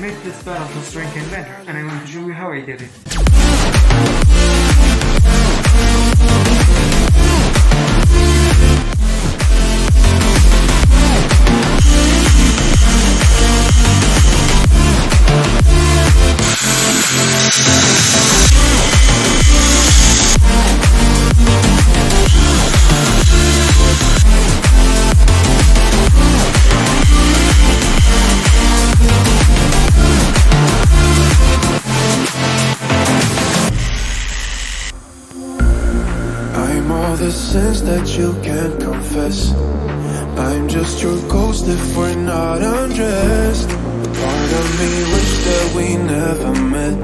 made this battle to Strength Inventor, and I'm going to show you how I did it. All the sins that you can't confess, I'm just your ghost if we're not undressed. Part of me wish that we never met,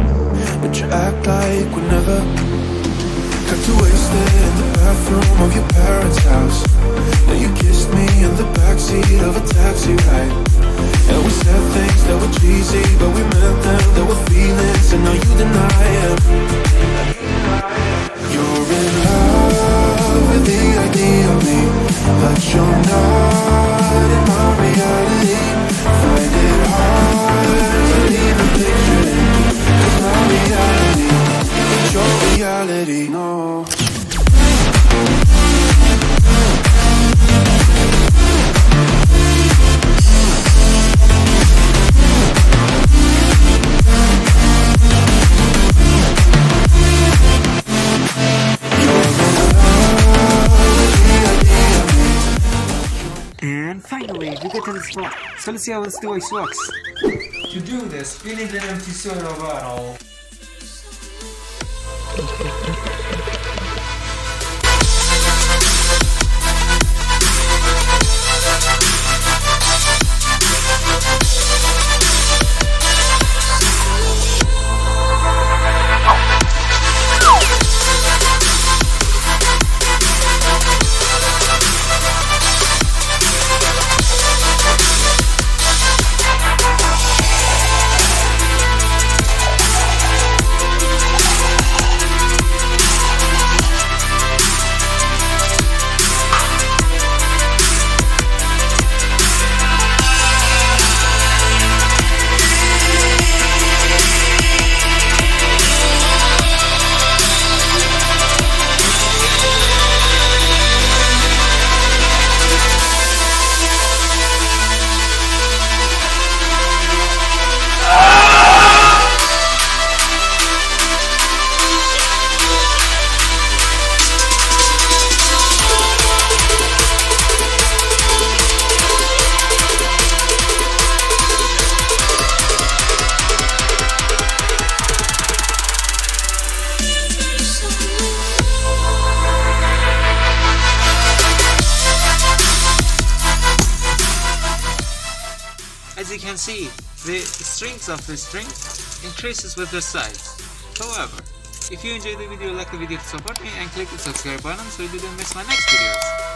but you act like we never. Got too wasted in the bathroom of your parents' house. Now you kissed me in the backseat of a taxi ride, and we said things that were cheesy, but we meant them. There were feelings, and now you deny them. You're in love with the idea of me, but you're not in my reality. Find it hard to even picture it, 'cause my reality ain't your reality, no. And finally, we get to the spot. So let's see how this device works. To do this, we need an empty soda bottle. As you can see, the strings of the string increases with the size. However, if you enjoyed the video, like the video to support me and click the subscribe button so you don't miss my next videos.